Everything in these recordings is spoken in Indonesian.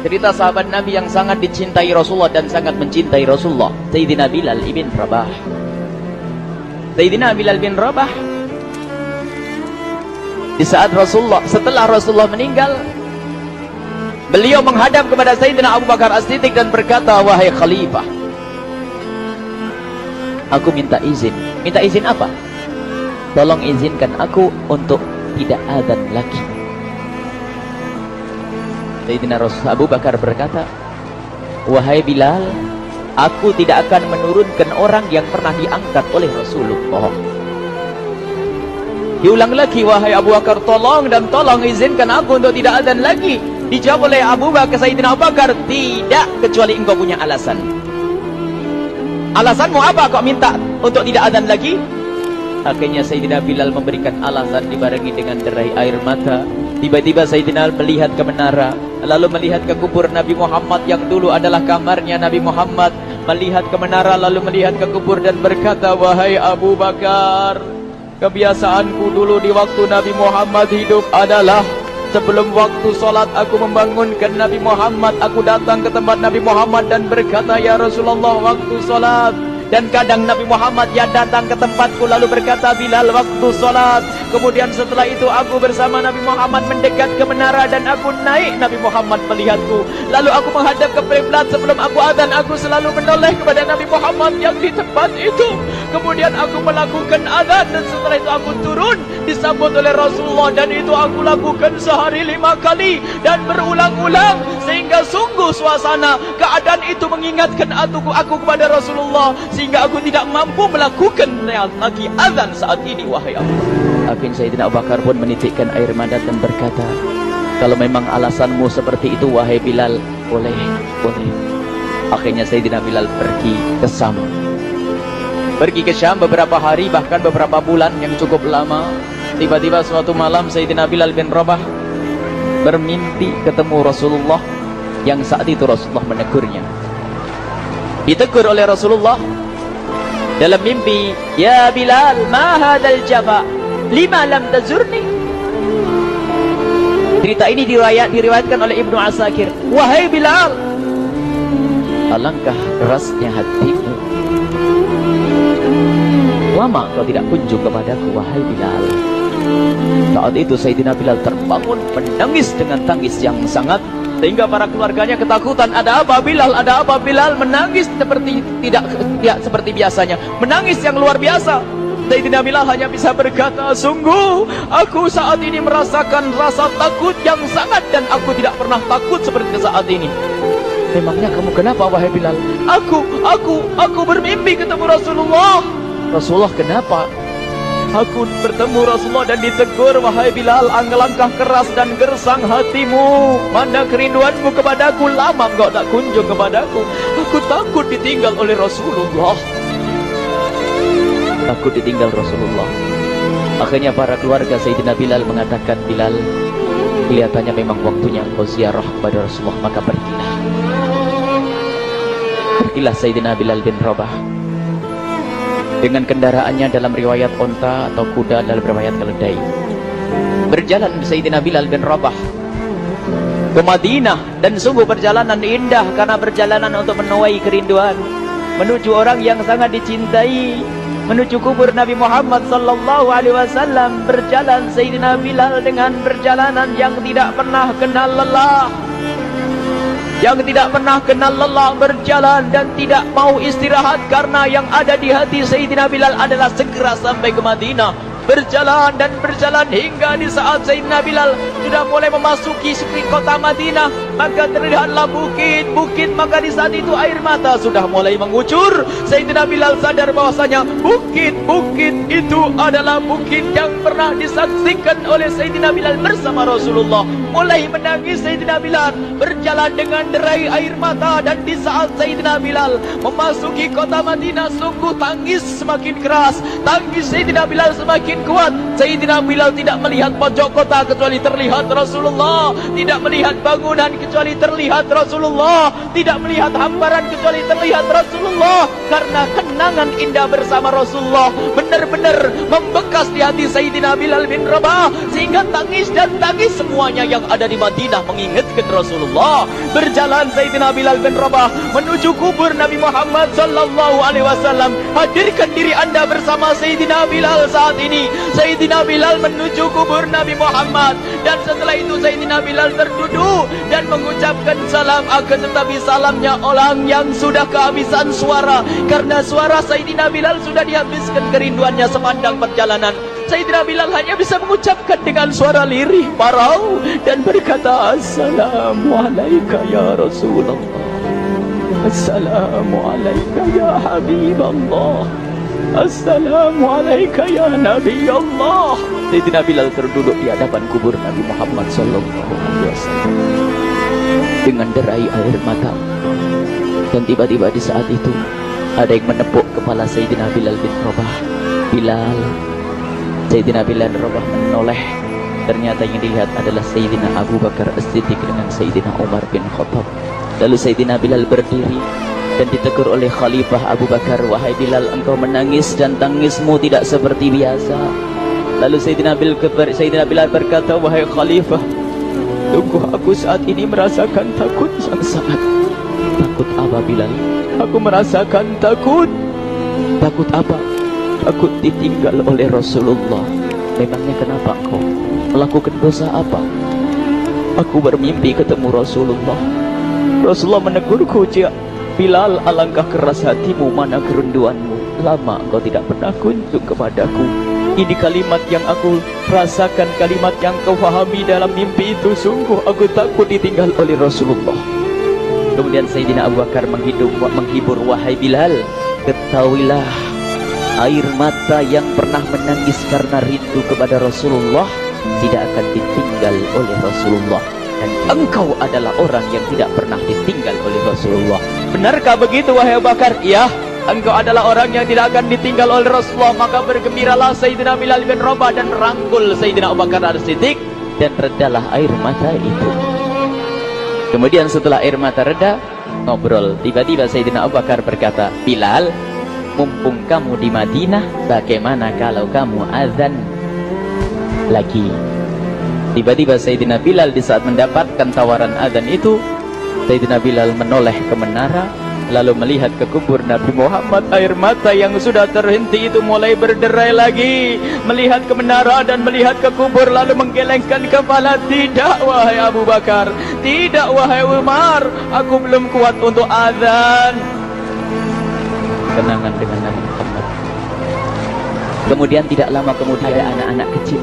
Cerita sahabat Nabi yang sangat dicintai Rasulullah dan sangat mencintai Rasulullah, Sayyidina Bilal ibn Rabah. Sayyidina Bilal bin Rabah, di saat setelah Rasulullah meninggal, beliau menghadap kepada Sayyidina Abu Bakar As-Siddiq dan berkata, wahai khalifah, aku minta izin. Minta izin apa? Tolong izinkan aku untuk tidak adzan lagi. Sayyidina Abu Bakar berkata, wahai Bilal, aku tidak akan menurunkan orang yang pernah diangkat oleh Rasulullah. Diulang lagi, wahai Abu Bakar, tolong dan tolong izinkan aku untuk tidak adzan lagi. Dijawab oleh Abu Bakar, Sayyidina Abu Bakar, tidak, kecuali engkau punya alasan. Alasanmu apa kau minta untuk tidak adzan lagi? Akhirnya Sayyidina Bilal memberikan alasan dibarengi dengan derai air mata. Tiba-tiba Sayyidina melihat ke menara, lalu melihat ke kubur Nabi Muhammad yang dulu adalah kamarnya Nabi Muhammad. Melihat ke menara, lalu melihat ke kubur dan berkata, wahai Abu Bakar, kebiasaanku dulu di waktu Nabi Muhammad hidup adalah sebelum waktu sholat aku membangunkan Nabi Muhammad. Aku datang ke tempat Nabi Muhammad dan berkata, ya Rasulullah, waktu sholat. Dan kadang Nabi Muhammad ya datang ke tempatku lalu berkata, Bilal, waktu sholat. Kemudian setelah itu aku bersama Nabi Muhammad mendekat ke menara dan aku naik. Nabi Muhammad melihatku. Lalu aku menghadap ke kiblat. Sebelum aku adzan, aku selalu menoleh kepada Nabi Muhammad yang di tempat itu. Kemudian aku melakukan adzan dan setelah itu aku turun disambut oleh Rasulullah. Dan itu aku lakukan sehari 5 kali dan berulang-ulang. Sehingga sungguh suasana keadaan itu mengingatkan aku kepada Rasulullah. Sehingga aku tidak mampu melakukan lagi azan saat ini, wahai Abu Bakar. Akhirnya Sayyidina Abu Bakar pun menitikkan air mata dan berkata, kalau memang alasanmu seperti itu, wahai Bilal, boleh. Akhirnya Sayyidina Bilal pergi ke Syam. Pergi ke Syam beberapa hari, bahkan beberapa bulan yang cukup lama. Tiba-tiba suatu malam Sayyidina Bilal bin Rabah bermimpi ketemu Rasulullah, yang saat itu Rasulullah menegurnya. Ditegur oleh Rasulullah dalam mimpi, ya Bilal, ma hadzal jafa, lima lam tazurni. Cerita ini diriwayatkan oleh Ibnu Asakir. Wahai Bilal, alangkah kerasnya hatimu, lama kau tidak kunjung kepadaku, wahai Bilal. Saat itu Sayyidina Bilal terbangun menangis dengan tangis yang sangat, sehingga para keluarganya ketakutan. Ada apa Bilal? Ada apa Bilal? Menangis seperti tidak seperti biasanya, menangis yang luar biasa. Sayyidina Bilal hanya bisa berkata, sungguh aku saat ini merasakan rasa takut yang sangat, dan aku tidak pernah takut seperti saat ini. Memangnya kamu kenapa, wahai Bilal? Aku bermimpi ketemu Rasulullah. Rasulullah, kenapa? Aku bertemu Rasulullah dan ditegur, wahai Bilal, langkah keras dan gersang hatimu. Mana kerinduanmu kepadaku, lama engkau tak kunjung kepadaku. Aku takut ditinggal oleh Rasulullah. Takut ditinggal Rasulullah. Akhirnya para keluarga Sayyidina Bilal mengatakan, Bilal, kelihatannya memang waktunya engkau ziarah kepada Rasulullah, maka pergilah. Pergilah Sayyidina Bilal bin Rabah dengan kendaraannya, dalam riwayat onta atau kuda, dalam riwayat keledai. Berjalan Sayyidina Bilal bin Rabah ke Madinah, dan sungguh perjalanan indah karena perjalanan untuk menuai kerinduan, menuju orang yang sangat dicintai, menuju kubur Nabi Muhammad sallallahu alaihi wasallam. Berjalan Sayyidina Bilal dengan perjalanan yang tidak pernah kenal lelah, yang tidak pernah kenal lelah, berjalan dan tidak mau istirahat, karena yang ada di hati Sayyidina Bilal adalah segera sampai ke Madinah. Berjalan dan berjalan hingga di saat Sayyidina Bilal sudah mulai memasuki kota Madinah, maka terlihatlah bukit-bukit. Maka di saat itu air mata sudah mulai mengucur. Sayyidina Bilal sadar bahwasanya bukit-bukit itu adalah bukit yang pernah disaksikan oleh Sayyidina Bilal bersama Rasulullah. Mulai menangis Sayyidina Bilal, berjalan dengan derai air mata. Dan di saat Sayyidina Bilal memasuki kota Madinah, sungguh tangis semakin keras, tangis Sayyidina Bilal semakin kuat. Sayyidina Bilal tidak melihat pojok kota kecuali terlihat Rasulullah, tidak melihat bangunan kecuali terlihat Rasulullah, tidak melihat hamparan kecuali terlihat Rasulullah. Karena kenangan indah bersama Rasulullah benar-benar membekas di hati Sayyidina Bilal bin Rabah, sehingga tangis dan tangis semuanya yang ada di Madinah mengingatkan Rasulullah. Berjalan Sayyidina Bilal bin Rabah menuju kubur Nabi Muhammad sallallahu alaihi wasallam. Hadirkan diri Anda bersama Sayyidina Bilal saat ini. Sayyidina Bilal menuju kubur Nabi Muhammad, dan setelah itu Sayyidina Bilal terduduk dan mengucapkan salam, akan tetapi salamnya orang yang sudah kehabisan suara, karena suara Sayyidina Bilal sudah dihabiskan kerinduannya sepanjang perjalanan. Sayyidina Bilal hanya bisa mengucapkan dengan suara lirih parau dan berkata, Assalamualaikum ya Rasulullah, Assalamualaikum ya Habiballah, Assalamualaikum ya Nabi Allah. Sayyidina Bilal terduduk di hadapan kubur Nabi Muhammad sallallahu alaihi wasallam dengan derai air mata. Dan tiba-tiba di saat itu ada yang menepuk kepala Sayyidina Bilal bin Rabah. Bilal. Sayyidina Bilal bin Rabah menoleh. Ternyata yang dilihat adalah Sayyidina Abu Bakar As-Siddiq dengan Sayyidina Umar bin Khattab. Lalu Sayyidina Bilal berdiri dan ditegur oleh Khalifah Abu Bakar, wahai Bilal, engkau menangis dan tangismu tidak seperti biasa. Lalu Sayyidina Bilal berkata, wahai Khalifah, sungguh aku saat ini merasakan takut yang sangat. Takut apa Bilal? Aku merasakan takut. Takut apa? Takut ditinggal oleh Rasulullah. Memangnya kenapa engkau melakukan dosa apa? Aku bermimpi ketemu Rasulullah. Rasulullah menegurku, Bilal, alangkah keras hatimu, mana kerinduanmu. Lama engkau tidak pernah kunjung kepadaku. Ini kalimat yang aku rasakan, kalimat yang kau fahami dalam mimpi itu. Sungguh aku takut ditinggal oleh Rasulullah. Kemudian Sayyidina Abu Bakar menghibur, wahai Bilal, ketahuilah, air mata yang pernah menangis karena rindu kepada Rasulullah tidak akan ditinggal oleh Rasulullah. Dan engkau adalah orang yang tidak pernah ditinggal oleh Rasulullah. Benarkah begitu wahai Abu Bakar? Ya, engkau adalah orang yang tidak akan ditinggal oleh Rasulullah. Maka bergembiralah Sayyidina Bilal bin Rabah dan rangkul Sayyidina Abu Bakar As-Siddiq, dan redalah air mata itu. Kemudian setelah air mata reda, ngobrol. Tiba-tiba Sayyidina Abu Bakar berkata, Bilal, mumpung kamu di Madinah, bagaimana kalau kamu azan lagi? Tiba-tiba Sayyidina Bilal di saat mendapatkan tawaran azan itu, Sayyidina Bilal menoleh ke menara, lalu melihat ke kubur Nabi Muhammad. Air mata yang sudah terhenti itu mulai berderai lagi. Melihat ke menara dan melihat ke kubur, lalu menggelengkan kepala. Tidak wahai Abu Bakar, tidak wahai Umar, aku belum kuat untuk azan. Kenangan dengan Nabi Muhammad. Kemudian tidak lama kemudian ada anak-anak kecil.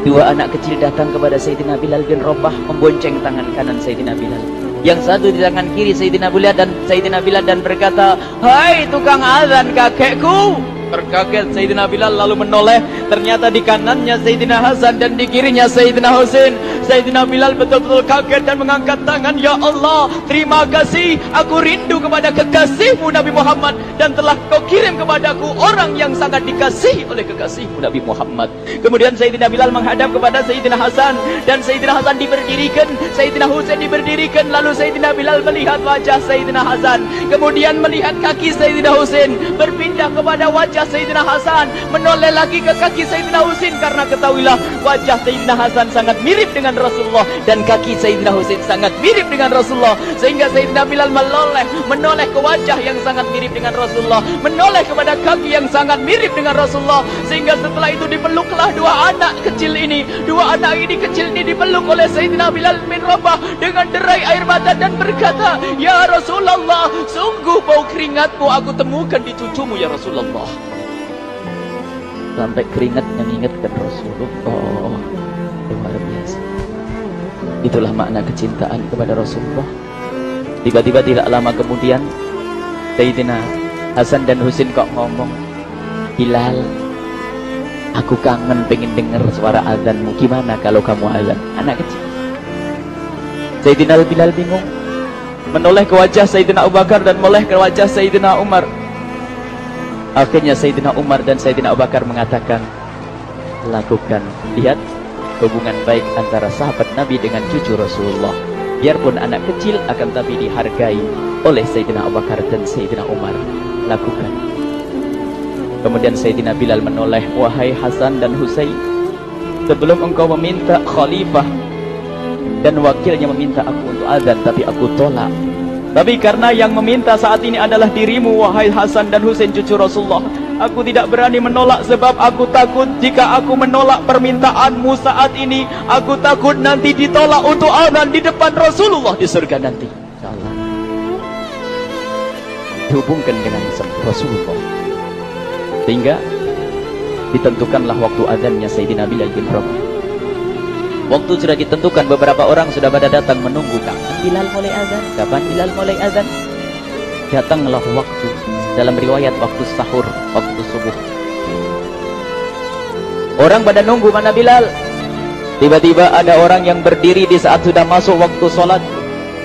Dua anak kecil datang kepada Sayyidina Bilal bin Rabah, membonceng tangan kanan Sayyidina Bilal. Yang satu di tangan kiri Sayyidina Bilal dan berkata, hai tukang azan kakekku. Terkaget Sayyidina Bilal lalu menoleh. Ternyata di kanannya Sayyidina Hasan dan di kirinya Sayyidina Husain. Sayyidina Bilal betul-betul kaget dan mengangkat tangan. Ya Allah, terima kasih, aku rindu kepada kekasihmu Nabi Muhammad, dan telah kau kirim kepadaku orang yang sangat dikasihi oleh kekasihmu Nabi Muhammad. Kemudian Sayyidina Bilal menghadap kepada Sayyidina Hasan, dan Sayyidina Hasan diberdirikan, Sayyidina Husain diberdirikan. Lalu Sayyidina Bilal melihat wajah Sayyidina Hasan, kemudian melihat kaki Sayyidina Husain, berpindah kepada wajah Sayyidina Hasan, menoleh lagi ke kaki Sayyidina Husain. Karena ketahuilah, wajah Sayyidina Hasan sangat mirip dengan Rasulullah dan kaki Sayyidina Husain sangat mirip dengan Rasulullah, sehingga Sayyidina Bilal menoleh ke wajah yang sangat mirip dengan Rasulullah, menoleh kepada kaki yang sangat mirip dengan Rasulullah, sehingga setelah itu dipeluklah dua anak kecil ini. Dua anak ini kecil ini dipeluk oleh Sayyidina Bilal bin Rabah dengan derai air mata dan berkata, ya Rasulullah, sungguh bau keringatmu aku temukan di cucumu ya Rasulullah. Sampai keringat mengingatkan Rasulullah. Luar biasa. Itulah makna kecintaan kepada Rasulullah. Tiba-tiba tidak lama kemudian Sayyidina Hasan dan Husain kok ngomong, Bilal, aku kangen pengen dengar suara azanmu. Gimana kalau kamu azan? Anak kecil. Sayyidina Bilal bingung, menoleh ke wajah Sayyidina Abu Bakar dan menoleh ke wajah Sayyidina Umar. Akhirnya Sayyidina Umar dan Sayyidina Abu Bakar mengatakan, lakukan. Lihat hubungan baik antara sahabat Nabi dengan cucu Rasulullah. Biarpun anak kecil akan tapi dihargai oleh Sayyidina Abu Bakar dan Sayyidina Umar. Lakukan. Kemudian Sayyidina Bilal menoleh, wahai Hasan dan Husain, sebelum engkau meminta khalifah dan wakilnya meminta aku untuk azan, tapi aku tolak. Tapi karena yang meminta saat ini adalah dirimu, wahai Hasan dan Husain cucu Rasulullah, aku tidak berani menolak, sebab aku takut jika aku menolak permintaanmu saat ini, aku takut nanti ditolak untuk azan di depan Rasulullah di surga nanti. InsyaAllah dihubungkan dengan Rasulullah, sehingga ditentukanlah waktu azannya Sayyidina Bilal bin Rabah. Waktu sudah ditentukan, beberapa orang sudah pada datang menunggu, kapan Bilal mulai azan, kapan Bilal mulai azan. Datanglah waktu, dalam riwayat waktu sahur, waktu subuh. Orang pada nunggu mana Bilal. Tiba-tiba ada orang yang berdiri di saat sudah masuk waktu sholat.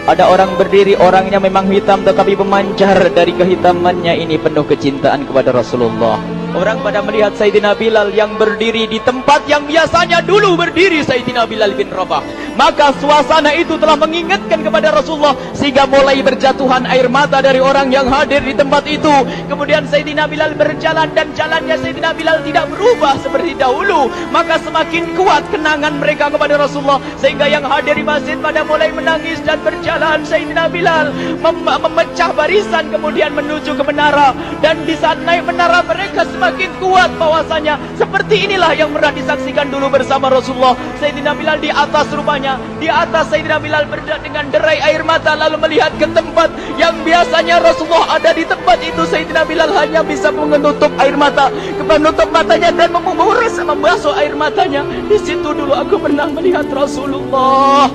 Ada orang berdiri, orangnya memang hitam tetapi memancar dari kehitamannya ini penuh kecintaan kepada Rasulullah. Orang pada melihat Sayyidina Bilal yang berdiri di tempat yang biasanya dulu berdiri Sayyidina Bilal bin Rabah. Maka suasana itu telah mengingatkan kepada Rasulullah, sehingga mulai berjatuhan air mata dari orang yang hadir di tempat itu. Kemudian Sayyidina Bilal berjalan, dan jalannya Sayyidina Bilal tidak berubah seperti dahulu. Maka semakin kuat kenangan mereka kepada Rasulullah, sehingga yang hadir di masjid pada mulai menangis dan berjalan. Sayyidina Bilal memecah barisan kemudian menuju ke menara. Dan di saat naik menara mereka semakin kuat bahwasanya seperti inilah yang pernah disaksikan dulu bersama Rasulullah. Sayyidina Bilal di atas rupanya, di atas Sayyidina Bilal berderak dengan derai air mata, lalu melihat ke tempat yang biasanya Rasulullah ada di tempat itu. Sayyidina Bilal hanya bisa menutup air mata, menutup matanya dan membasuh air matanya. Di situ dulu aku pernah melihat Rasulullah.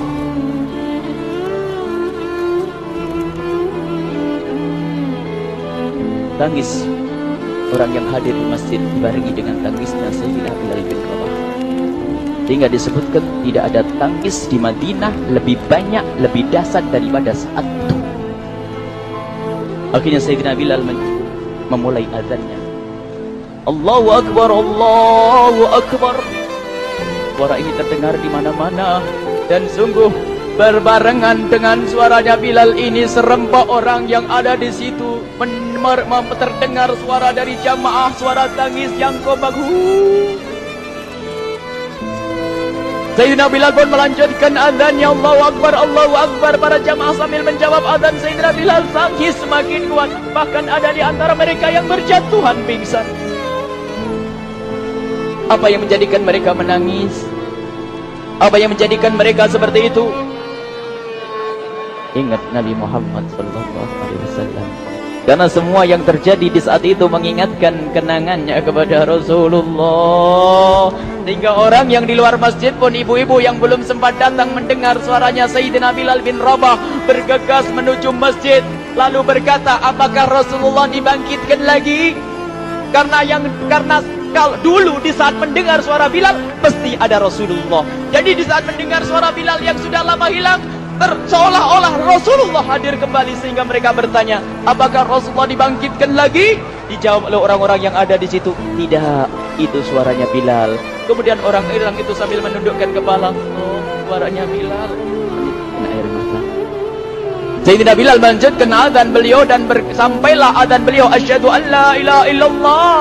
Tangis orang yang hadir di masjid dibarengi dengan tangisnya Sayyidina Bilal bin Rabah, sehingga disebutkan tidak ada tangis di Madinah lebih banyak, lebih dahsyat daripada saat itu. Akhirnya Sayyidina Bilal memulai azannya. Allahu Akbar, Allahu Akbar. Suara ini terdengar di mana-mana, dan sungguh berbarengan dengan suaranya Bilal ini serempak orang yang ada di situ terdengar suara dari jamaah, suara tangis yang kompak. Sayyidina Bilal pun melanjutkan azannya. Allahu Akbar, Allahu Akbar. Para jamaah sambil menjawab azan Sayyidina Bilal, tangis semakin kuat. Bahkan ada di antara mereka yang berjatuhan pingsan. Apa yang menjadikan mereka menangis? Apa yang menjadikan mereka seperti itu? Ingat Nabi Muhammad SAW. Karena semua yang terjadi di saat itu mengingatkan kenangannya kepada Rasulullah. Sehingga orang yang di luar masjid pun, ibu-ibu yang belum sempat datang mendengar suaranya Sayyidina Bilal bin Rabah, bergegas menuju masjid, lalu berkata, apakah Rasulullah dibangkitkan lagi? Karena kalau dulu di saat mendengar suara Bilal pasti ada Rasulullah. Jadi di saat mendengar suara Bilal yang sudah lama hilang, seolah-olah Rasulullah hadir kembali, sehingga mereka bertanya, apakah Rasulullah dibangkitkan lagi? Dijawab oleh orang-orang yang ada di situ, tidak, itu suaranya Bilal. Kemudian orang hilang itu sambil menundukkan kepala, oh, suaranya Bilal. Kena air mata. Sayyidina Bilal melanjutkan azan beliau, dan sampailah azan beliau, asyhadu an la ilaha illallah,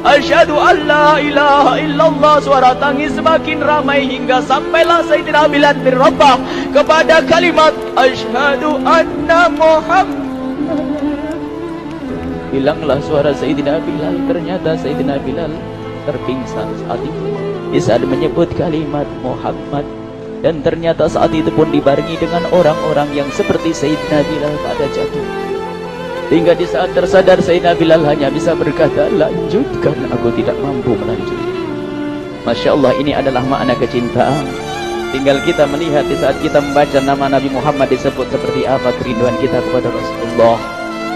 asyhadu an la ilaha illallah. Suara tangis semakin ramai hingga sampailah Sayyidina Bilal bin Rabah kepada kalimat asyhadu anna Muhammad. Hilanglah suara Sayyidina Bilal. Ternyata Sayyidina Bilal terpingsan saat itu di saat menyebut kalimat Muhammad. Dan ternyata saat itu pun dibarengi dengan orang-orang yang seperti Sayyidina Bilal pada jatuh. Hingga di saat tersadar Sayyidina Bilal hanya bisa berkata, lanjutkan, aku tidak mampu melanjutkan. Masya Allah, ini adalah makna kecintaan. Tinggal kita melihat di saat kita membaca nama Nabi Muhammad disebut seperti apa kerinduan kita kepada Rasulullah.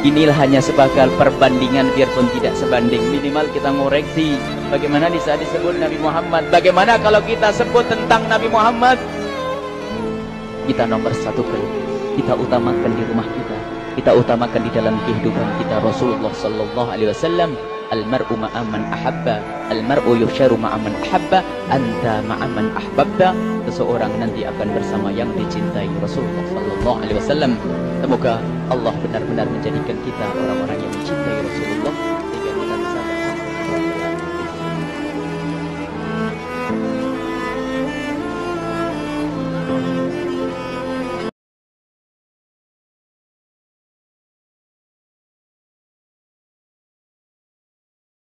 Inilah hanya sebagai perbandingan, biarpun tidak sebanding. Minimal kita ngoreksi bagaimana di saat disebut Nabi Muhammad. Bagaimana kalau kita sebut tentang Nabi Muhammad, kita nomor satu kali, kita utamakan di rumah kita, kita utamakan di dalam kehidupan kita Rasulullah Sallallahu Alaihi Wasallam. Al-mar'u ma'aman ahabba, al-mar'u yuhsyaru ma'aman ahabba, anta ma'aman ahbabta. Seseorang nanti akan bersama yang dicintai Rasulullah sallallahu alaihi wasallam. Semoga Allah benar-benar menjadikan kita orang-orang yang mencintai Rasulullah